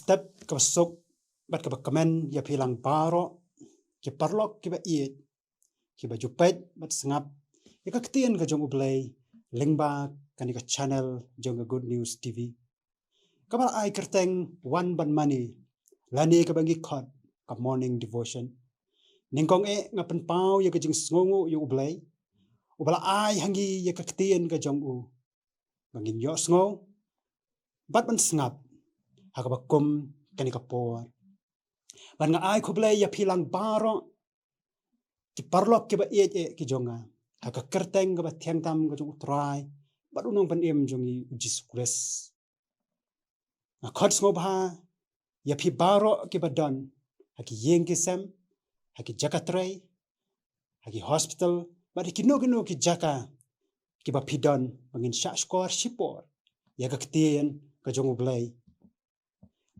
step ka sok bat ka komen ya pilang baro ki parlok ki ba iet ki ba jupet bat sengap ya ka ktien ka jong ublay lingba kan ka channel jong ka Good News TV kamal ai kerteng one ban money lani ka bangi khot ka morning devotion ningkong ngapen pau ya ka jing sngongu yu ublay ubala ai hangi ya ka ktien ka jong u bangin yo sngo bat ban sengap hakabakum kani kapor ban nga ai khoblay ya pilang baro ki parlok ki ba iet ki jonga haka kerteng ka ba thiang tam ka jong utrai bat unong ban em jongi Jesus Christ na khot smo ba ya pi baro ki ba don haki yeng ki sem haki jakatrai haki hospital bat ki no ki jaka ki ba pidon bangin sha skor sipor ya ka ktien ka jong ublay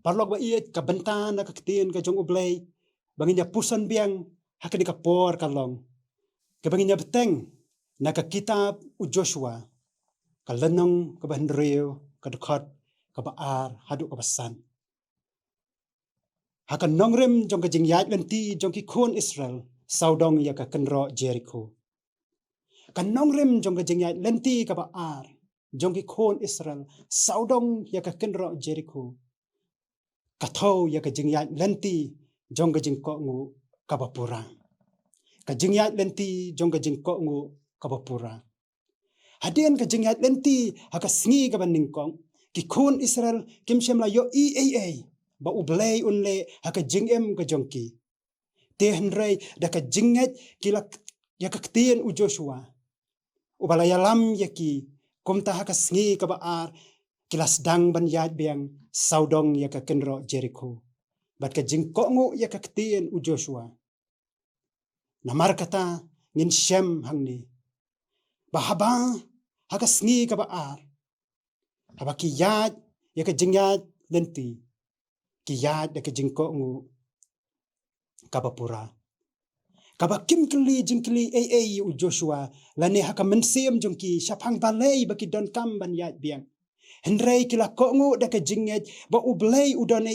parlok ba iet ka bentan na ka ktien ka jong ublay bangin ya pusan biang hakani ka por kalong ka bangin ya beteng na ka kitab u Joshua ka lenong ka ba hendreo ka dekhot ka ba ar hadu ka basan haka nongrem jong ka jing yat lenti jong ki khon Israel saudong ya ka kenro Jericho ka nongrem jong ka jing yat lenti ka ba ar jong ki khon Israel saudong ya ka kenro Jericho kathau ya ka jing yat lenti jong ka jing ko ngu ka ba purang ka jing yat lenti jong ka jing ko ngu ka ba purang hadien ka jing yat lenti haka sngi ka ba ningkong ki khon Israel kim shem la yo ba ublay unle haka jing em ka jong ki te henrei da ka jinget kila ya ka ktien u Joshua ubala yalam ya ki kumta haka sngi ka ba ar kilas dang ban yat biang saudong ya ka kenro Jericho bat ka jing ko ngu ya ka ktien u Joshua namar kata ngin shem hangni bahaba haka sngi ka ba ar haba ki yat ya ka jing yat lenti ki yat ya ka jing ko ngu ka ba pura ka ba kim kli jing kli u Joshua lane haka mensem jong ki shaphang balei ba ki don kam ban yat biang henrei kila ko ngu da ka jinget ba ublay udon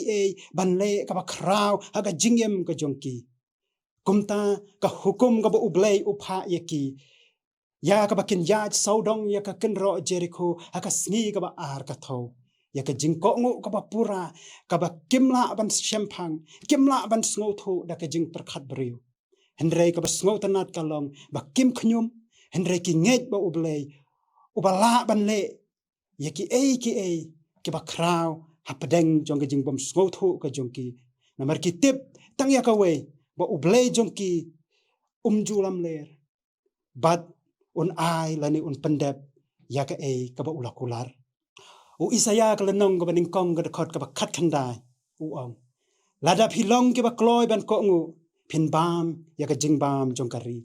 ban le ka ba kraw haka jingem ka jongki kumta ka hukum ka ba ublay upha yaki ya ka ba kin yat saudong ya ka kenro Jericho haka sngi ka ba ar ka tho ya ka jing ko ngu ka ba pura ka ba kimla ban shemphang kimla ban sngo tho da ka jing perkhat briu henrei ka ba sngo tanat kalong ba kim khnyum henrei ki nget ba ublay ubala ban le ya ki ki ba kraw hapdeng jong ka jing bom sngo tho ka jong ki namar ki tip tang ya ka we ba ublay jong ki julam ler bat un ai lani un pendep ya ka ba ulakular u Isaya ka lenong ka ba ningkong ka dekhot ka ba khat khandai u ong ladap hilong ki ba kloy ban ko ngu phin bam ya ka jing bam jong kari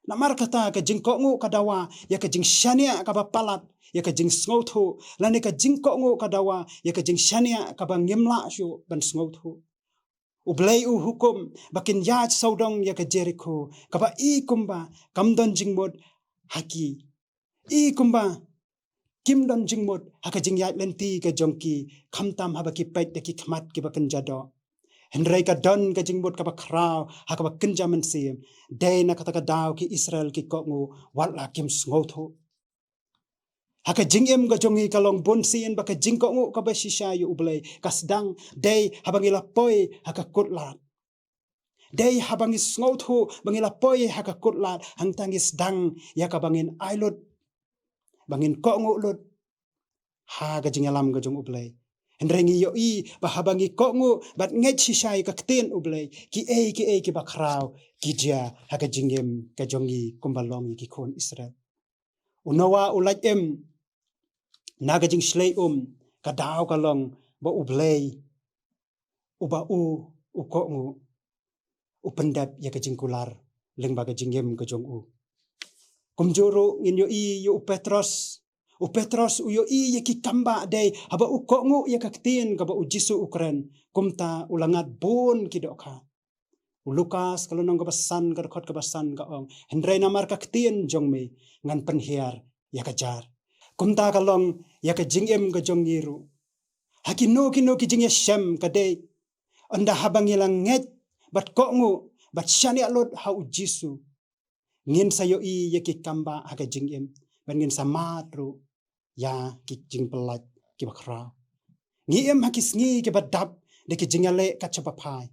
namar kata ka jing ko ngu ka dawa ya ka jing shania ka ba palat ya ka jing sngo tho lani ka jing ko ngu ka dawa ya ka jing shania ka ba ngimla shu ban sngo tho ublay u hukum bakin yat saudong ya ka Jericho ka ba kumba kamdon jingmod haki kumba kimdon jingmod haka jing yat lenti ka jongki khamtam haba ki pet ki khmat ki ba kanjado henrei ka don ka jingbot ka ba kraw haka ba kenjaman sim day na kata ka daw ki Israel ki ko ngu wala kim sngo tho haka jingem ka jongi kalong bonsin ba ka jingko ngu ka ba shisha yu ublay kasdang day habangila poi haka kutlat day habangis sngo tho bangila poi haka kutlat hangtangis dang ya ka bangin ailot bangin ko ngu lut ha ka jingalam ka jong ublay henrengi yo ba habangi ko ngu bat nget shisha ka kten ublay ki ki ba kraw ki dia haka jingem ka jongi kumbalong ki khon Israel unawa ulat naga jing slay ka daw ka long ba ublay uba u ko ngu upendap ya ka jing kular leng ba ka jingem ka jong u kumjoro ngin yo yo Petros u yo ya ki kamba day haba u ko ngu ya ka ktien ka ba u Jisu ukren kumta ulangat bon ki dokha u Lukas kalau nong ka basan ka khot ka basan ka ong hendrai namar ka ktien jong me ngan penhiar ya ka jar kumta kalong ya ka jingem ka jong yiru Hakino kino ki jing Yeshem kade anda habangilang nget bat kongu bat shani alot hau jisu ngin sayo i yaki kamba haka jing ban ngin samatru ya ki jing pelat ki bakra ngi hakis ngi ki badap de ki jingale kacapapai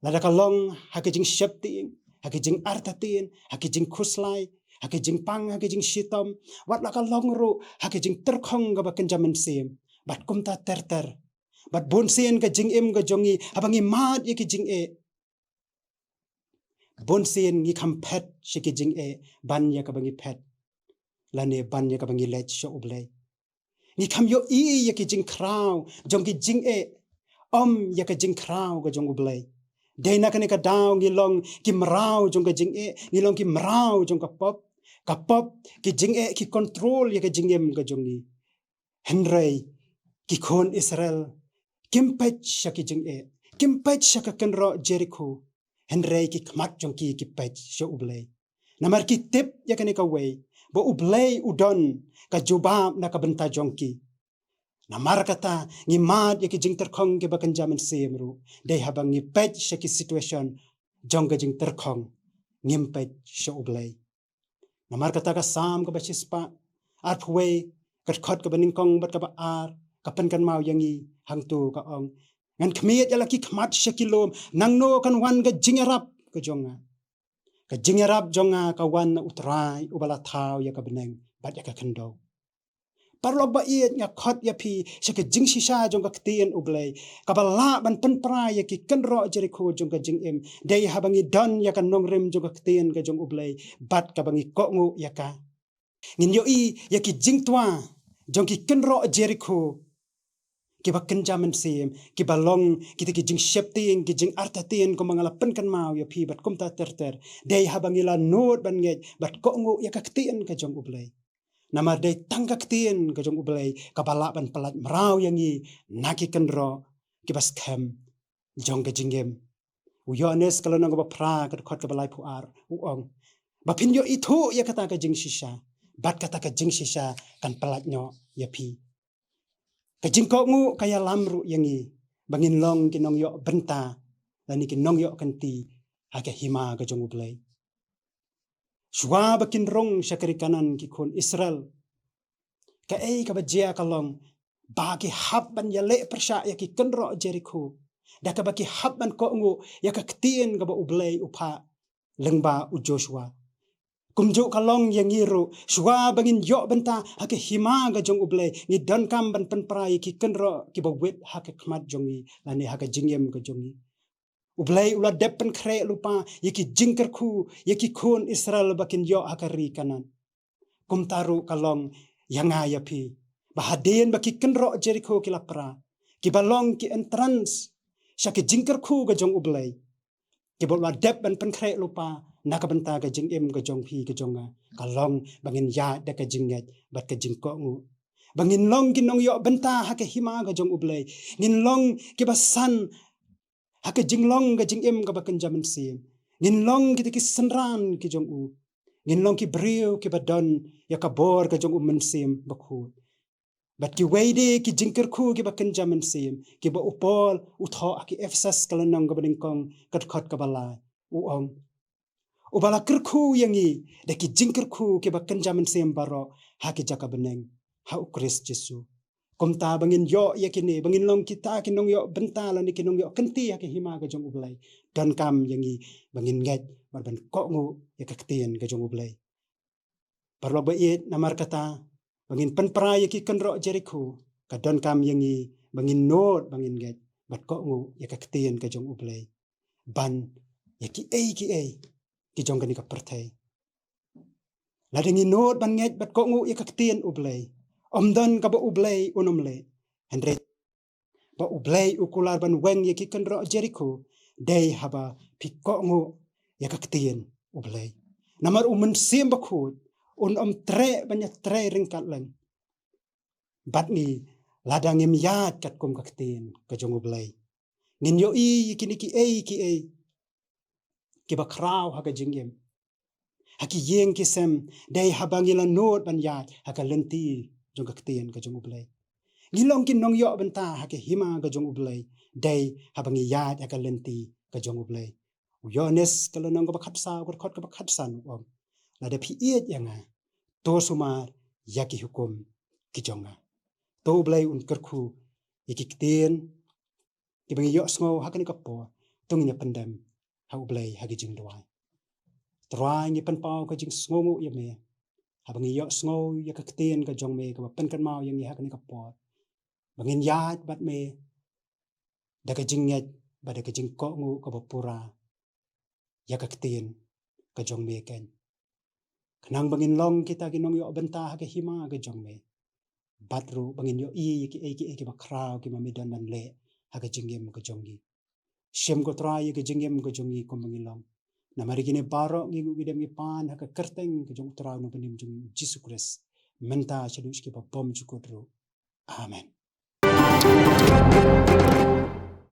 lada kalong haka jing shepting haka jing artatin haka jing kuslai haka jing pang haka jing shitom wat la kalong ru haka jing terkhong ga bakan jaman sem bat kumta terter bat bonsen ka jing ga jongi abangi mat yaki jing bonsen ngi kampet shiki jing ban ya ka bangi pet lane ban ya ka bangi let sho ublay ni kam yo i ya ki jing kraw jong ki jing ya ka jing kraw ga jong ublay de na ka daw ngi long ki mraw jong ka jing ni long ki mraw jong ka pop ki jing ki control ya ka jing ga jong ni henry ki kon Israel kimpet sha ki jing kimpet sha ka kenro Jericho henry ki kmat jong ki pet sho ublay namar ki tip ya ka way bo ublay udon ka jubab na kabenta jongki namar kata ngi mad yaki jing terkhong ke bakan jaman semru dei habang ngi pet shaki situation jongga jing terkhong ngimpet sho ublay namar kata ka sam ka bachispa arpwe kat khot ka baningkong bat ka ba ar kapan kan mau yangi hangtu ka ong ngan khmiet yala ki khmat shaki lom nangno kan wan ga jingarap ka jonga ka jingarap jonga ka wan utrai ubala thau ya ka beneng bat ya ka kendo parlo ba iet nga khot ya phi shaka jing shisha jong ka ktien ublay ka bala ban pen pra ya ki kenro Jericho jong ka jing dei habangi don ya ka nongrem jong ka ktien ka jong ublay bat ka bangi kongu ya ka ngin yo i ya ki jing twa jong ki kenro Jericho ki ba kenjamen sem ki balong kita ki jing shepting ki jing artatin ko mangala pen kan mau ya phi bat kumta terter dei habangi la not ban nge bat kongu ya ka ktien ka jong ublay nama dei tangka ktien ka jong ublay kabala ban pelat meraw yangi naki kenro ki bas kem jong ka jingem uyones kalau nang ba pra ka khot ka balai puar uong ba pinyo itu ya kata ka jing shisha bat kata ka jing shisha kan pelat nyo ya phi ka jing ko ngu kaya lamru yangi bangin long kinong yo benta lani kinong yo kanti hake hima ka jong ublay Shwa bakin rong syakari kanan ki kon Israel. Ka ka bajia kalong bagi habban ya le persya ya ki kenro Jericho. Da ka bagi habban ko ngu ya ka ktien ka ba ublay upa lengba u Joshua. Kumjo kalong yang ngiru shwa bangin yo benta hake hima ga jong ublay ni don kam ban pen prai ki kenro ki ba wet hake kmat jongi lani hake jingem ka jongi. Ublay ula depen kre lupa yaki jingkerku yaki kon Israel bakin yo hakari kanan kumtaru kalong yanga yapi bahaden baki kenro Jericho kilapra kibalong ki entrance syaki jingkerku ga jong ublay kibol depen pen kre lupa nakabenta ga jingem ga jong pi ga jonga kalong bangin ya da ka jinget bat ka jingko ngu bangin long kinong yo benta hake hima ga jong ublay ngin long kibasan haka jinglong ga jingem ga bakan jaman sim nginlong kita ki senran ki jong u nginlong ki brio ki badon ya ka bor ga jong u mensim bakhu bat ki weide ki jingker ku ki bakan jaman sim ki ba upol utho aki efsas kalanong ga badingkong kat khot ka bala uong ubala kerku yangi de ki jingker ku ki bakan jaman sim baro haki jaka beneng ha ukris Jesu komta bangin yo yakini bangin long kita kinong yo bentalan ni kinong yo kenti ya hima ga jong ublay dan kam yangi bangin nget barban ko ngu ya kaktien ga jong ublay parlo ba it namar kata bangin penpra yaki kenro Jericho ka don kam yangi bangin not bangin nget bat ko ngu ya kaktien ga jong ublay ban yaki ki jong gani ka pertai ladingi not ban nget bat ko ngu ya kaktien ublay Omdan ka ba ublay unomle Henry ba ublay ukular ban weng yaki kenro Jericho day haba pikko ngo yakaktien ublay namar sim bakhut tre banyak tre ringkat lang bat ni ladang im yat kat kum kaktien ka jong ublay ngin yo i kini ki ba kraw haga jingem haki yeng kisem day habangilan not ban yat haka lenti jong kaktien ka jong ublay Ngilong kin nong yo benta hake hima ka jong ublay day habangi yad haka lenti ka jong ublay. Uyones kalau nong ka bakhatsa ko khot ka bakhatsan om. Lada pi iet yanga to sumar yaki hukum ki jonga. To ublay un kerku ikikten ki bangi yo sngo hakani kapo tunginya pendam ha ublay hagi jing doai. Trai ni pen pau ka jing sngo ya me. Habangi yo sngo ya ka kten ka jong me ka pen kan mau yang ni hakani kapo. Bangin yad bat me da ka jing nyet ba da ka jing ko ngu ka bapura ya ka kten ka jong me ken. Kenang bangin long kita ginong yo benta ha ka hima ka jong me. Batru bangin yo ki bakrau ki mamidan man le ha ka jingem ka jongi. Shem ko trai ka jingem ka jongi ko bangin long. Na mari gini baro ngi gidem ngi pan ha ka kerteng ka jong trau no benim jong Jesus Christ. Menta shadush ki ba bom jukodru. Amen.